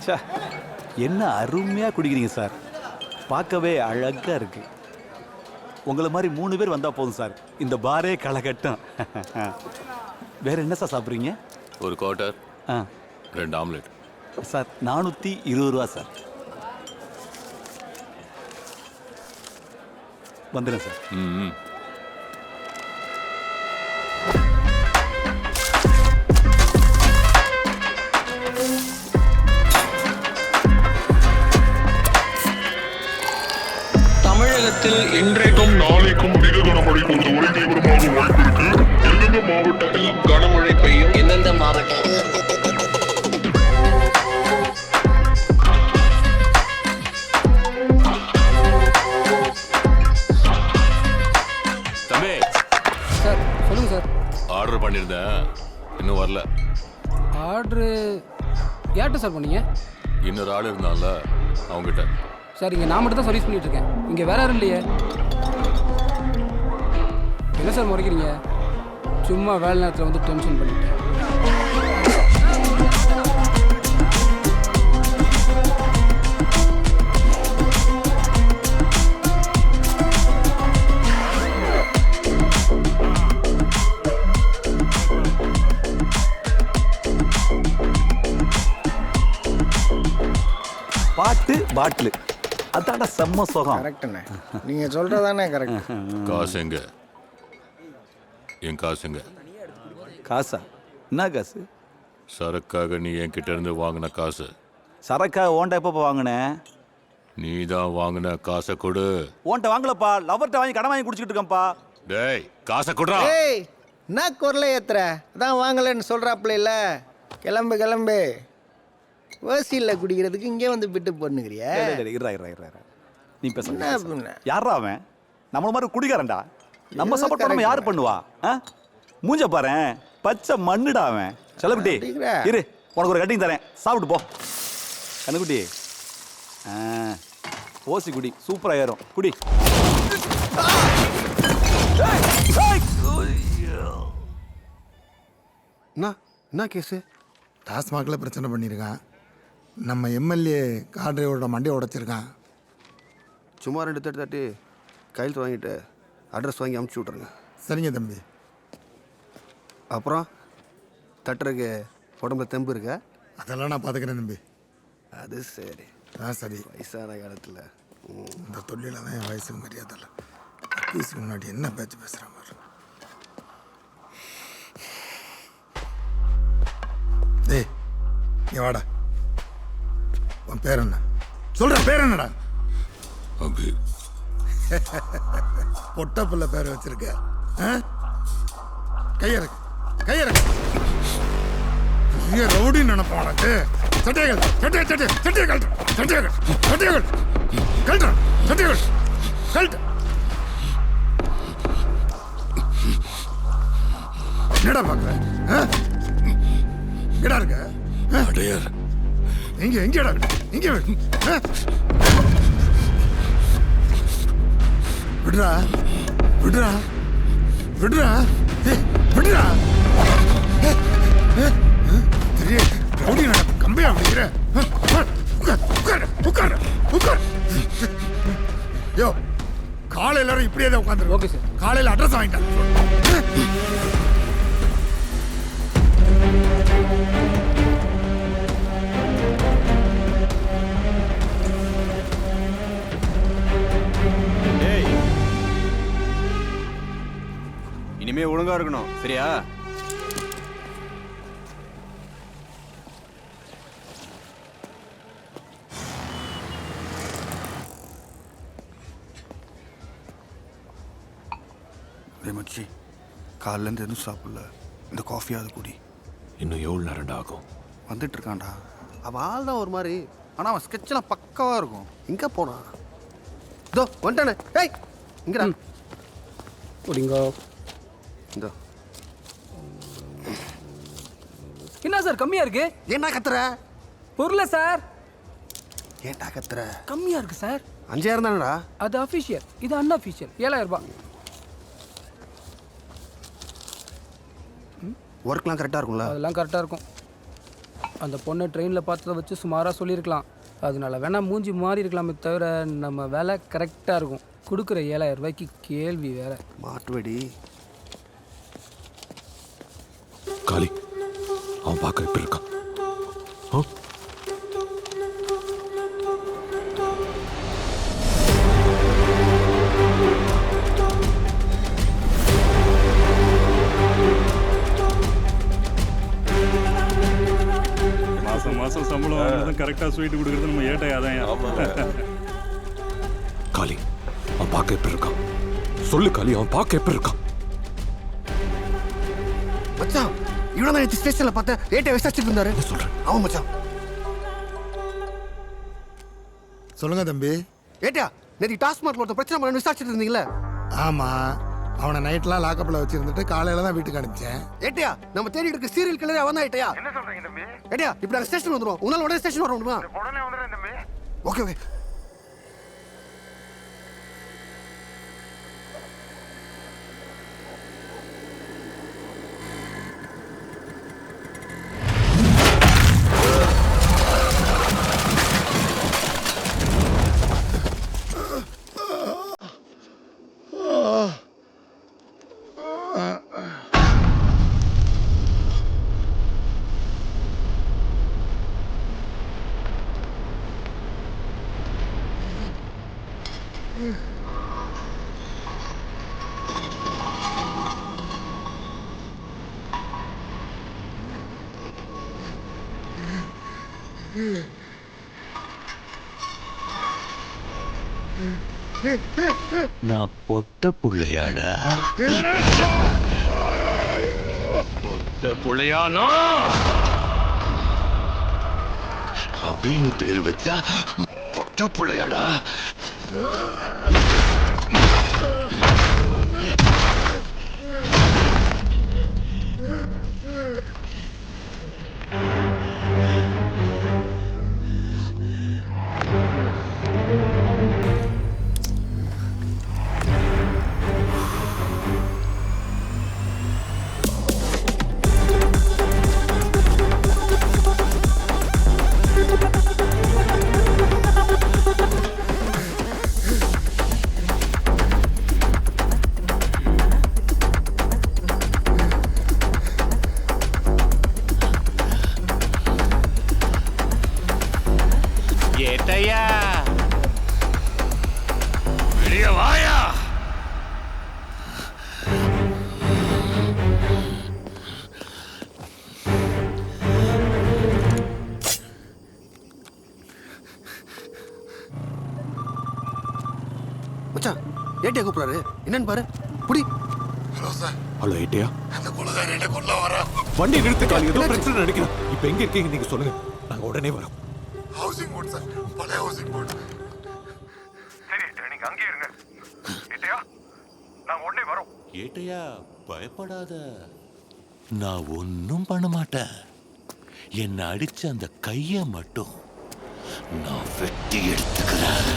ச்சே, என்ன அருமையாக குடிக்கிறீங்க சார். பார்க்கவே அழகாக இருக்கு. உங்களை மாதிரி 3 பேர் வந்தால் போதும் சார், இந்த பாரே களகட்டும். வேற என்ன சார் சாப்பிட்றீங்க? ஒரு குவார்ட்டர், ஆ 2 ஆம்லெட். சார் 420 ரூபா சார். வந்துடுறேன் சார். ம். தமிழகத்தில் இன்றைக்கும் நாளைக்கும் மிக கனமழை பொறுத்தவரை தீவிரமாக வாய்ப்பிருக்கு. எந்தெந்த மாவட்டத்தில் கனமழை பெய்யும், எந்தெந்த மாவட்டம் தம்பி, சார் சொல்லுங்கள் சார். ஆர்டர் பண்ணியிருந்தேன், இன்னும் வரல. ஆர்டரு யார்கிட்ட சார் பண்ணீங்க? இன்னொரு ஆள் இருந்தான்ல, அவங்ககிட்ட. சார் இங்கே நான் மட்டும் தான் சர்வீஸ் பண்ணிட்டு இருக்கேன், இங்கே வேற யாரும் இல்லையே. என்ன சார் முறைக்கிறீங்க? சும்மா வேலை நேரத்தில் வந்து டென்ஷன் பண்ணிட்டேன். பாட்டு பாட்டிலு அதான்டா செம்ம சுகம். கரெக்டுண்ணே, நீங்கள் சொல்கிறதானே கரெக்ட். காசு எங்க? என் காசு எங்க? காசா? என்ன காசு? சரக்காக நீ என்கிட்ட இருந்து வாங்கின காசு. சரக்கா ஓன்ட்ட எப்போ வாங்கினேன்? நீ தான் வாங்கின காசை கொடு. ஓன்ட்ட வாங்கலப்பா, லவர்கிட்ட வாங்கி கடன் வாங்கி குடிச்சிட்டு இருக்கேன்ப்பா. டேய், காசை கொடுறா. ஏய், என்ன குரலை ஏத்துற? அதான் வாங்கலைன்னு சொல்கிறாப்புல இல்லை. கிளம்பு கிளம்பு. ஓசியில் குடிக்கிறதுக்கு இங்கே வந்து பிட்டு பண்ணுக்கிறியா? நீ பேச. என்ன பண்ண? யாரா அவன்? நம்மள மாதிரி குடிக்காரன்டா. நம்ம சப்போர்ட் பண்ணாம யாரு பண்ணுவா? மூஞ்ச பாறேன், பச்சை மண்ணுடா அவன். செலகுட்டி இரு, உனக்கு ஒரு கட்டிங் தரேன், சாப்பிட்டு போ. கண்ணுக்குட்டி, ஓசி குடி, சூப்பரா ஏறும், குடி. என்ன கேஸு? டாஸ்மாகில் பிரச்சனை பண்ணியிருக்கான். நம்ம எம்எல்ஏ கார் டிரைவரோட மண்டையை உடைச்சிருக்கான். சும்மா 2 தட்டு தட்டி கையெழுத்து வாங்கிட்டு அட்ரஸ் வாங்கி அமுச்சு விட்ருங்க. சரிங்க தம்பி. அப்புறம் தட்டுறதுக்கு உடம்புல தெம்பு இருக்கா? அதெல்லாம் நான் பார்த்துக்கிறேன் தம்பி. அது சரி. சரி. வயசான காலத்தில் இந்த தொழில தான் என் வயசுக்கு மரியாதை இல்லை. வயசுக்கு முன்னாடி என்ன பேச்சு பேசுகிற மாதிரி. டேய், நீ வாடா. உன் பேர் என்ன? சொல்ற பேர் என்னடா? அபி. பொட்ட புள்ள பேர் வச்சிருக்க. கையறக்கு கையறக்கு. ரவுடி நினைப்பான் உனக்கு. சட்டைகள் சட்டைகள் சட்டைகள் சட்டைகள் சட்டைகள் சட்டைகள் கழட்ட சட்டைகள் கழட்ட. என்னடா பார்க்குற? எங்கடா இருக்க? அடையார். எங்க எங்கடா? எங்க விடுறா விடுறா விடுறா விடுறா. தெரிய ரவுடி நடப்பு கம்பையா அப்படிங்கிற. உட்கார் உட்கார் உட்கார். யோ, காலை எல்லாரும் இப்படியே தான் உட்காந்துருக்கு. Okay sir. காலையில் அட்ரஸ் வாங்கிட்டான். இனிமே ஒழுங்கா இருக்கணும், சரியா? மச்சி, காலிலேருந்து எதுவும் சாப்பிடல. இந்த காஃபியாவது குடி. இன்னும் எவ்வளோ நேரம்டா ஆகும்? வந்துட்டு இருக்கான்டா. அவன் ஆள் தான் ஒரு மாதிரி, ஆனால் அவன் ஸ்கெட்செல்லாம் பக்காவாக இருக்கும். எங்கே போனான்? இதோ வந்துட்டானே. ஏய், இங்கடா. குடிங்கோ. இதோ. என்ன சார் கம்மியாக இருக்கு? ஏன்டா கத்துற? பொருளை சார் ஏன்டா கத்துற? கம்மியாக இருக்கு சார். 5000 தானடா? அது அஃபிஷியல், இது அன்அஃபிஷியல். 7000 ரூபாய். ஒர்க்லாம் கரெக்டாக இருக்கும்ல? அதெல்லாம் கரெக்டாக இருக்கும். அந்த பொண்ணை ட்ரெயினில் பார்த்ததை வச்சு சுமாராக சொல்லியிருக்கலாம். அதனால வேணால் மூஞ்சி மாறி இருக்கலாமே தவிர நம்ம வேலை கரெக்டாக இருக்கும். கொடுக்குற 7,000 ரூபாய்க்கு கேள்வி வேற. மாட்டுவடி. காளி, அவன் பார்க்க எப்படி இருக்கான்? ஆ? மாசம் சம்பளம் வாங்கினதும் கரெக்டாக ஸ்வீட் கொடுக்குறது நம்ம ஏட்டையா தான். காளி, அவன் பார்க்க எப்படி இருக்கான்? சொல்லு காளி, அவன் பார்க்க எப்படி இருக்கான்? மச்சான், இவ்வளோ நேரத்து ஸ்டேஷனில் பார்த்தேன். ஏட்டை விசாரிச்சுட்டு இருந்தாரு. என்ன சொல்றேன்? அவன் மச்சான். சொல்லுங்க தம்பி. ஏட்டியா, நேற்று டாஸ்மார்க்ல ஒருத்தர் பிரச்சனை பண்ண விசாரிச்சுட்டு இருந்தீங்களே? ஆமா, அவனை நைட்லாம் லாக்கப்பில் வச்சிருந்துட்டு காலையில தான் வீட்டுக்கு அனுப்பிச்சேன். ஏட்டியா, நம்ம தேடி இருக்க சீரியல் கிளறி அவன் தான். ஏட்டியா, என்ன சொல்றீங்க தம்பி? ஏட்டியா, இப்போ நாங்கள் ஸ்டேஷன் வந்துடுவோம். உன்னால உடனே ஸ்டேஷன் வர முடியுமா? உடனே வந்துடுறேன் தம்பி. Okay okay. நான் பொட்ட புள்ளையாடா. பொட்ட புள்ளையானா அப்படின்னு பேர் வச்சா பொட்ட புள்ளையாடா. ஏட்டையா, வெளிய வாயா. மச்சான், ஏட்டியா கூப்பிடுறாரு. என்னன்னு பாரு. புடி. Hello sir. ஹலோ ஏட்டையா, அந்த கொலகாரி என்ன கொல்ல வர. வண்டி நிறுத்து காளி, ஏதோ பிரச்சனை நினைக்கிறேன். இப்போ எங்க இருக்கீங்க நீங்க சொல்லுங்க, நாங்க உடனே வரோம். ஹவுசிங் போர்ட் சார், பழைய ஹவுசிங் போர்ட். சரி, நீங்க அங்கே இருங்க. ஏட்டையா, நாங்க உடனே வரோம். ஏட்டையா, பயப்படாத, நான் ஒன்னும் பண்ண மாட்டேன். என்ன அடிச்ச அந்த கைய மட்டும் நான் வெட்டி எடுத்துக்கிறேன்.